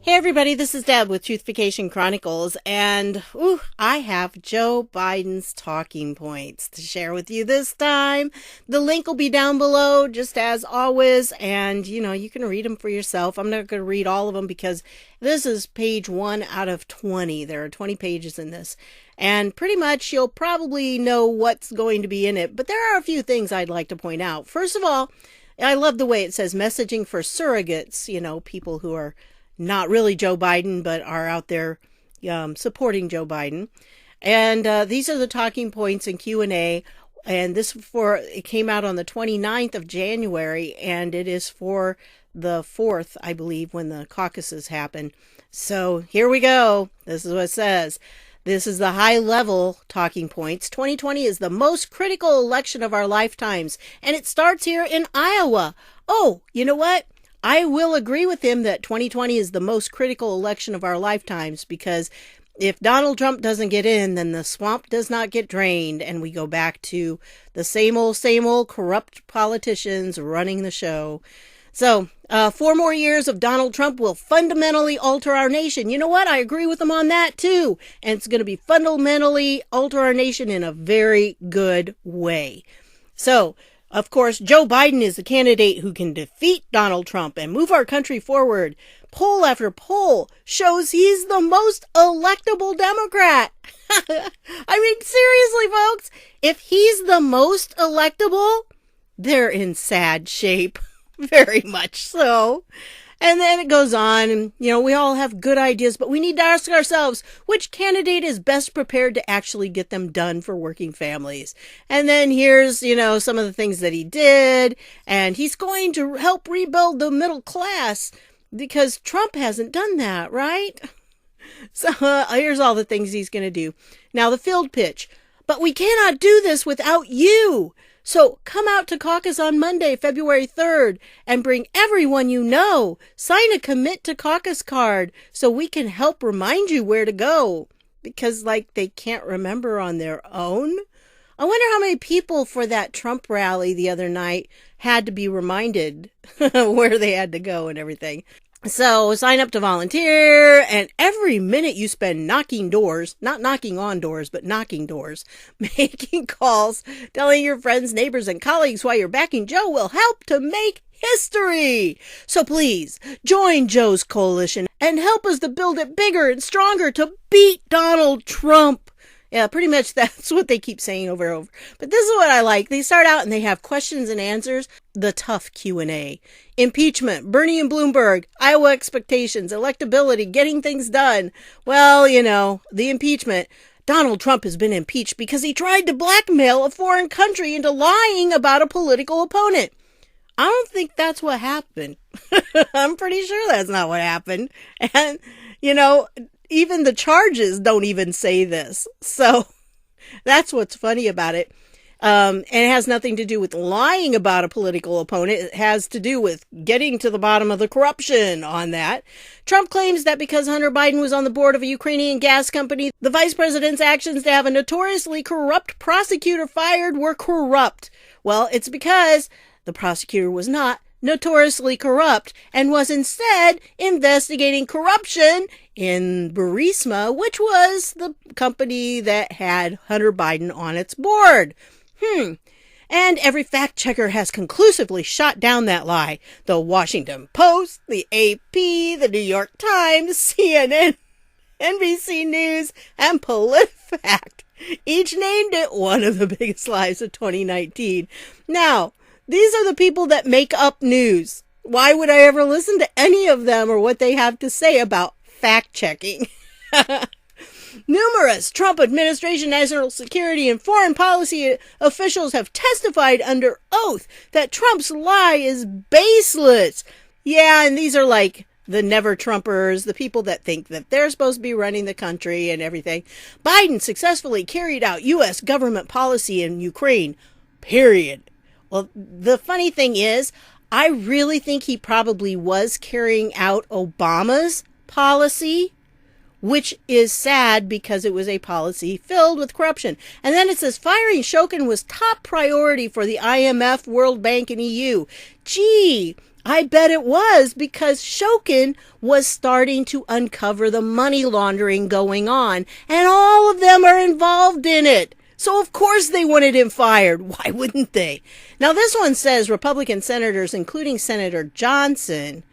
Hey everybody, this is Deb with Truthification Chronicles, and I have Joe Biden's talking points to share with you this time. The link will be down below, just as always, and you can read them for yourself. I'm not going to read all of them because this is page 1 out of 20. There are 20 pages in this, and pretty much you'll probably know what's going to be in it, but there are a few things I'd like to point out. First of all, I love the way it says messaging for surrogates, people who are not really Joe Biden, but are out there supporting Joe Biden. And these are the talking points in Q&A. And it came out on the 29th of January, and it is for the 4th, I believe, when the caucuses happen. So here we go. This is what it says. This is the high-level talking points. 2020 is the most critical election of our lifetimes, and it starts here in Iowa. Oh, you know what? I will agree with him that 2020 is the most critical election of our lifetimes, because if Donald Trump doesn't get in, then the swamp does not get drained, and we go back to the same old corrupt politicians running the show. So, 4 more years of Donald Trump will fundamentally alter our nation. You know what? I agree with him on that too. And it's going to be fundamentally alter our nation in a very good way. So, of course, Joe Biden is the candidate who can defeat Donald Trump and move our country forward. Poll after poll shows he's the most electable Democrat. I mean, seriously, folks, if he's the most electable, they're in sad shape. Very much so. And then it goes on, and, we all have good ideas, but we need to ask ourselves, which candidate is best prepared to actually get them done for working families? And then here's, some of the things that he did, and he's going to help rebuild the middle class because Trump hasn't done that, right? So here's all the things he's going to do. Now, the field pitch. But we cannot do this without you. So come out to caucus on Monday, February 3rd, and bring everyone you know. Sign a commit to caucus card so we can help remind you where to go. Because, they can't remember on their own. I wonder how many people for that Trump rally the other night had to be reminded where they had to go and everything. So sign up to volunteer, and every minute you spend knocking doors, not knocking on doors, but knocking doors, making calls, telling your friends, neighbors, and colleagues why you're backing Joe will help to make history. So please join Joe's coalition and help us to build it bigger and stronger to beat Donald Trump. Yeah, pretty much that's what they keep saying over and over. But this is what I like. They start out and they have questions and answers, the tough Q&A. Impeachment, Bernie and Bloomberg, Iowa expectations, electability, getting things done. Well, the impeachment. Donald Trump has been impeached because he tried to blackmail a foreign country into lying about a political opponent. I don't think that's what happened. I'm pretty sure that's not what happened. And, even the charges don't even say this. So that's what's funny about it. And it has nothing to do with lying about a political opponent. It has to do with getting to the bottom of the corruption on that. Trump claims that because Hunter Biden was on the board of a Ukrainian gas company, the vice president's actions to have a notoriously corrupt prosecutor fired were corrupt. Well, it's because the prosecutor was not notoriously corrupt and was instead investigating corruption in Burisma, which was the company that had Hunter Biden on its board. And every fact checker has conclusively shot down that lie. The Washington Post, the AP, the New York Times, CNN, NBC News, and PolitiFact each named it one of the biggest lies of 2019. Now, these are the people that make up news. Why would I ever listen to any of them or what they have to say about fact-checking? Numerous Trump administration national security and foreign policy officials have testified under oath that Trump's lie is baseless. Yeah, and these are like the never-Trumpers, the people that think that they're supposed to be running the country and everything. Biden successfully carried out U.S. government policy in Ukraine, period. Well, the funny thing is, I really think he probably was carrying out Obama's policy, which is sad because it was a policy filled with corruption. And then it says firing Shokin was top priority for the IMF, World Bank, and EU. Gee, I bet it was, because Shokin was starting to uncover the money laundering going on, and all of them are involved in it. So of course they wanted him fired. Why wouldn't they? Now this one says Republican senators, including Senator Johnson,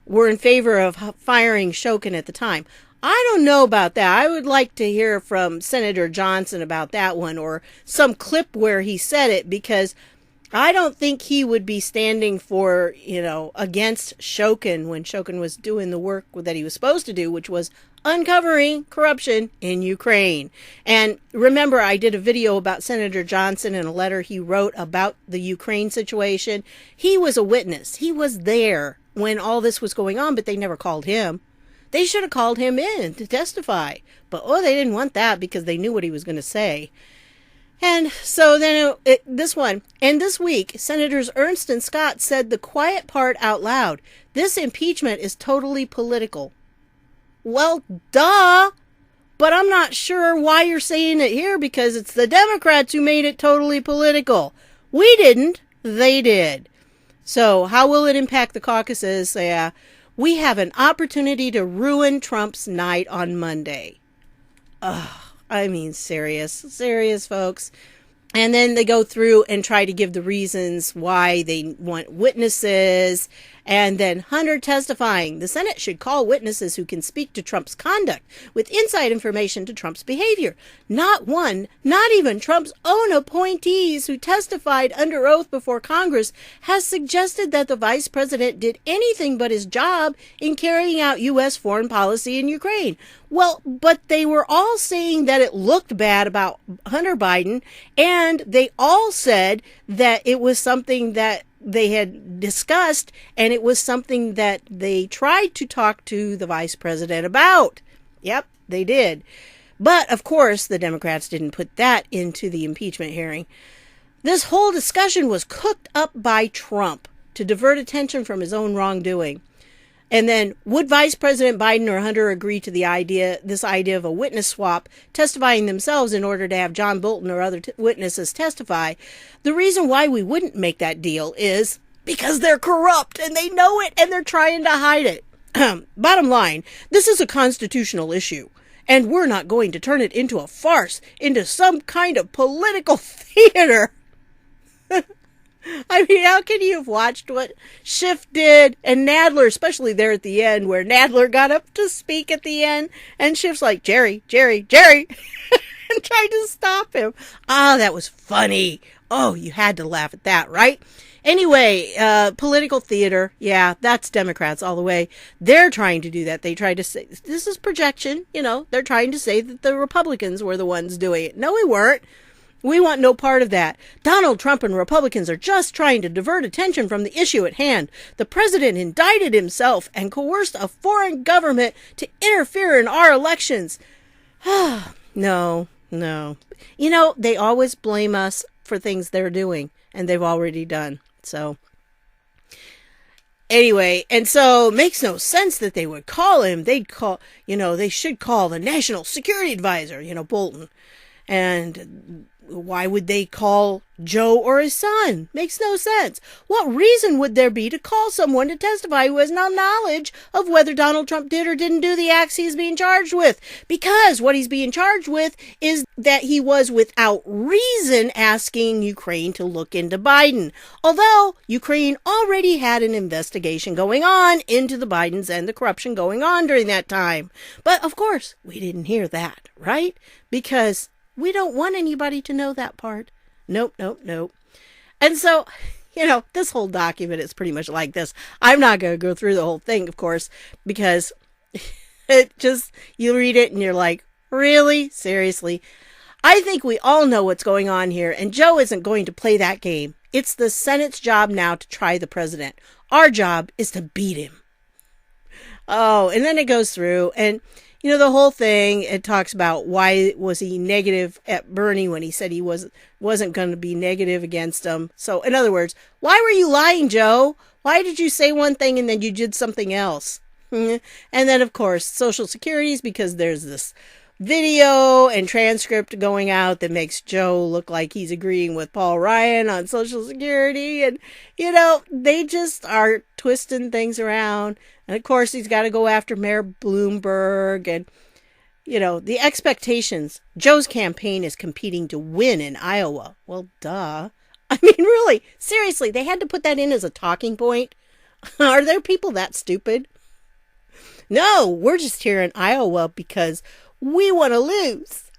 were in favor of firing Shokin at the time. I don't know about that. I would like to hear from Senator Johnson about that one, or some clip where he said it, because I don't think he would be standing for, against Shokin when Shokin was doing the work that he was supposed to do, which was uncovering corruption in Ukraine. And remember, I did a video about Senator Johnson and a letter he wrote about the Ukraine situation. He was a witness. He was there when all this was going on, but they never called him. They should have called him in to testify. But, they didn't want that because they knew what he was going to say. And so then this one, and this week, Senators Ernst and Scott said the quiet part out loud. This impeachment is totally political. Well, duh. But I'm not sure why you're saying it here, because it's the Democrats who made it totally political. We didn't. They did. So how will it impact the caucuses? We have an opportunity to ruin Trump's night on Monday. Serious, folks. And then they go through and try to give the reasons why they want witnesses. And then Hunter testifying. The Senate should call witnesses who can speak to Trump's conduct with inside information to Trump's behavior. Not one, not even Trump's own appointees who testified under oath before Congress has suggested that the vice president did anything but his job in carrying out U.S. foreign policy in Ukraine. Well, but they were all saying that it looked bad about Hunter Biden, and they all said that it was something that they had discussed, and it was something that they tried to talk to the vice president about. Yep, they did. But, of course, the Democrats didn't put that into the impeachment hearing. This whole discussion was cooked up by Trump to divert attention from his own wrongdoing. And then, would Vice President Biden or Hunter agree to this idea of a witness swap, testifying themselves in order to have John Bolton or other witnesses testify? The reason why we wouldn't make that deal is because they're corrupt and they know it and they're trying to hide it. Bottom line, this is a constitutional issue, and we're not going to turn it into a farce, into some kind of political theater. I mean, how can you have watched what Schiff did and Nadler, especially there at the end, where Nadler got up to speak at the end, and Schiff's like, Jerry, and tried to stop him. That was funny. You had to laugh at that, right? Anyway, political theater, yeah, that's Democrats all the way. They're trying to do that. They tried to say, this is projection, they're trying to say that the Republicans were the ones doing it. No, we weren't. We want no part of that. Donald Trump and Republicans are just trying to divert attention from the issue at hand. The president indicted himself and coerced a foreign government to interfere in our elections. No. They always blame us for things they're doing, and they've already done. So, anyway, and so it makes no sense that they would call him. They'd call, they should call the National Security Advisor, Bolton. And why would they call Joe or his son? Makes no sense. What reason would there be to call someone to testify who has no knowledge of whether Donald Trump did or didn't do the acts he's being charged with? Because what he's being charged with is that he was without reason asking Ukraine to look into Biden. Although Ukraine already had an investigation going on into the Bidens and the corruption going on during that time. But of course, we didn't hear that, right? Because we don't want anybody to know that part. Nope. And so, this whole document is pretty much like this. I'm not going to go through the whole thing, of course, because you read it and you're like, really? Seriously? I think we all know what's going on here, and Joe isn't going to play that game. It's the Senate's job now to try the president. Our job is to beat him. And then it goes through, and the whole thing, it talks about why was he negative at Bernie when he said he wasn't going to be negative against him. So, in other words, why were you lying, Joe? Why did you say one thing and then you did something else? And then, of course, Social Securities, because there's this video and transcript going out that makes Joe look like he's agreeing with Paul Ryan on Social Security. And, they just are twisting things around. And of course, he's got to go after Mayor Bloomberg. And, the expectations. Joe's campaign is competing to win in Iowa. Well, duh. I mean, really, seriously, they had to put that in as a talking point. Are there people that stupid? No, we're just here in Iowa because we want to lose.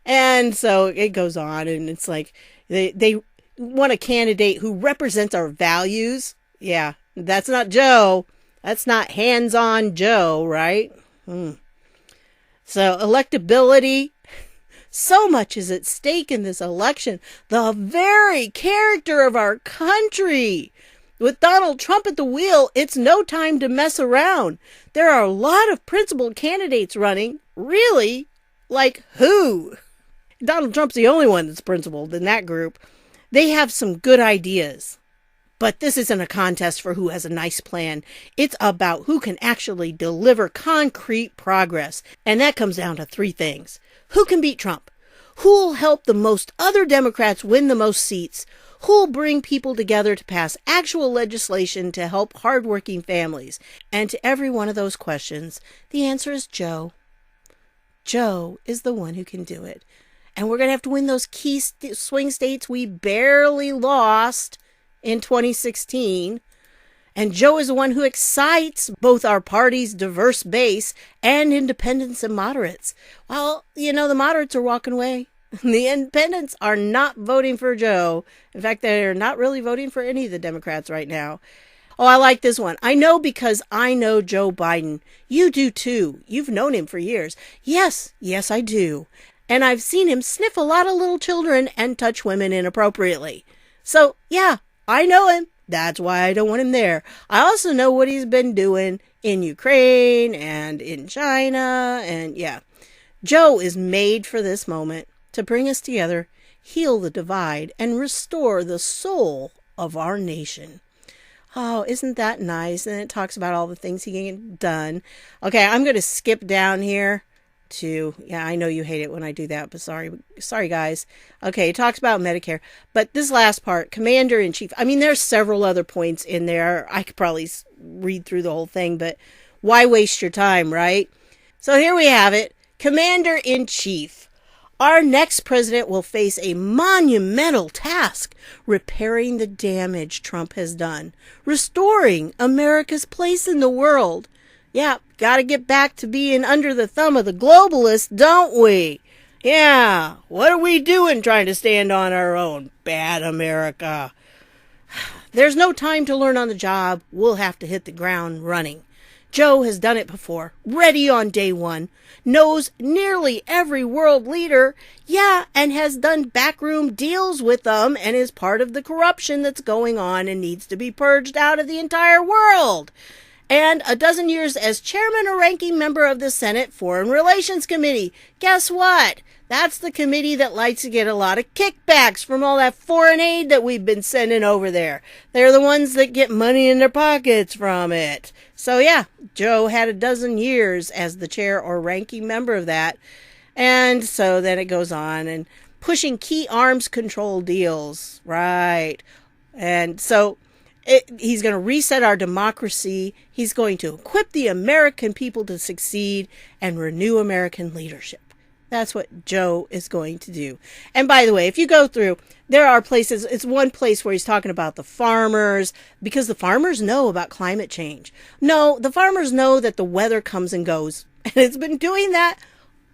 And so it goes on, and it's like they want a candidate who represents our values. Yeah, that's not Joe. That's not hands-on Joe, right? So electability. So much is at stake in this election. The very character of our country. With Donald Trump at the wheel, it's no time to mess around. There are a lot of principled candidates running. Really? Like who? Donald Trump's the only one that's principled in that group. They have some good ideas. But this isn't a contest for who has a nice plan. It's about who can actually deliver concrete progress. And that comes down to three things. Who can beat Trump? Who'll help the most other Democrats win the most seats? Who'll bring people together to pass actual legislation to help hardworking families? And to every one of those questions, the answer is Joe. Joe is the one who can do it. And we're going to have to win those key swing states we barely lost in 2016. And Joe is the one who excites both our party's diverse base and independents and moderates. Well, the moderates are walking away. The independents are not voting for Joe. In fact, they're not really voting for any of the Democrats right now. Oh, I like this one. I know because I know Joe Biden. You do too. You've known him for years. Yes, I do. And I've seen him sniff a lot of little children and touch women inappropriately. So, yeah, I know him. That's why I don't want him there. I also know what he's been doing in Ukraine and in China. And yeah, Joe is made for this moment to bring us together, heal the divide, and restore the soul of our nation. Oh, isn't that nice? And it talks about all the things he can get done. Okay, I'm going to skip down here to, I know you hate it when I do that, but sorry guys. Okay, it talks about Medicare, but this last part, Commander-in-Chief, I mean, there's several other points in there. I could probably read through the whole thing, but why waste your time, right? So here we have it, Commander-in-Chief. Our next president will face a monumental task, repairing the damage Trump has done, restoring America's place in the world. Yeah, gotta get back to being under the thumb of the globalists, don't we? Yeah, what are we doing trying to stand on our own? Bad America. There's no time to learn on the job. We'll have to hit the ground running. Joe has done it before, ready on day one, knows nearly every world leader, and has done backroom deals with them and is part of the corruption that's going on and needs to be purged out of the entire world. And a dozen years as chairman or ranking member of the Senate Foreign Relations Committee. Guess what? That's the committee that likes to get a lot of kickbacks from all that foreign aid that we've been sending over there. They're the ones that get money in their pockets from it. So yeah, Joe had a dozen years as the chair or ranking member of that. And so then it goes on and pushing key arms control deals. Right. And so he's going to reset our democracy. He's going to equip the American people to succeed and renew American leadership. That's what Joe is going to do. And by the way, if you go through, there are places, it's one place where he's talking about the farmers, because the farmers know about climate change. No, the farmers know that the weather comes and goes. And it's been doing that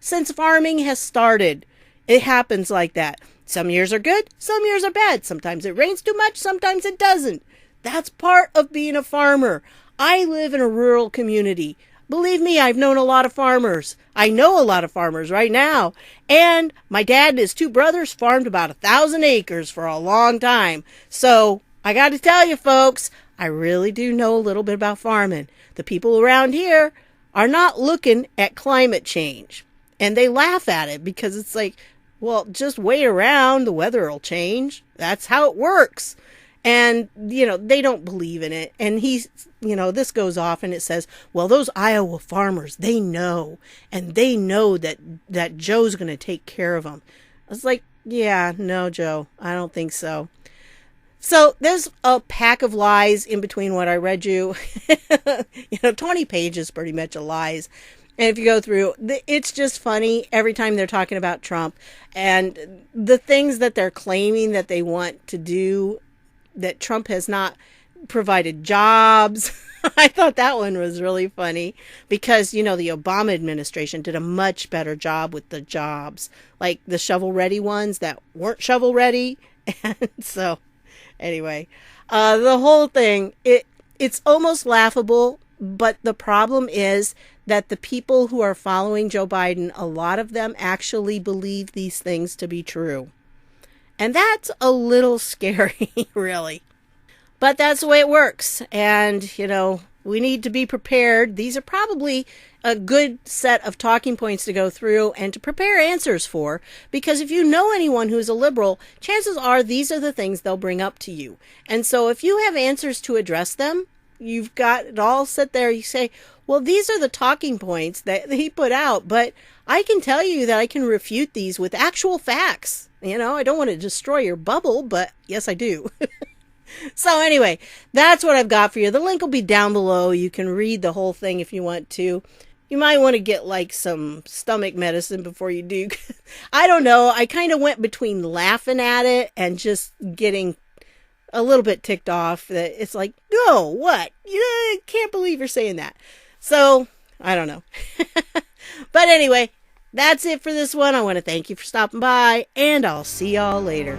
since farming has started. It happens like that. Some years are good, some years are bad. Sometimes it rains too much, sometimes it doesn't. That's part of being a farmer. I live in a rural community. Believe me, I've known a lot of farmers. I know a lot of farmers right now. And my dad and his two brothers farmed about 1,000 acres for a long time. So I got to tell you, folks, I really do know a little bit about farming. The people around here are not looking at climate change. And they laugh at it because it's like, well, just wait around. The weather will change. That's how it works. And, they don't believe in it. And this goes off and it says, well, those Iowa farmers, they know. And they know that Joe's going to take care of them. I was like, yeah, no, Joe, I don't think so. So there's a pack of lies in between what I read you. 20 pages pretty much of lies. And if you go through, it's just funny every time they're talking about Trump and the things that they're claiming that they want to do, that Trump has not provided jobs. I thought that one was really funny because, the Obama administration did a much better job with the jobs, like the shovel ready ones that weren't shovel ready. And so anyway, the whole thing, it's almost laughable, but the problem is that the people who are following Joe Biden, a lot of them actually believe these things to be true. And that's a little scary, really. But that's the way it works. And, we need to be prepared. These are probably a good set of talking points to go through and to prepare answers for. Because if you know anyone who's a liberal, chances are these are the things they'll bring up to you. And so if you have answers to address them, you've got it all set there. You say, well, these are the talking points that he put out, but I can tell you that I can refute these with actual facts. I don't want to destroy your bubble, but yes, I do. So anyway, that's what I've got for you. The link will be down below. You can read the whole thing if you want to. You might want to get like some stomach medicine before you do. I don't know. I kind of went between laughing at it and just getting a little bit ticked off that it's like, no, what? You can't believe you're saying that. So I don't know. But anyway, that's it for this one. I want to thank you for stopping by, and I'll see y'all later.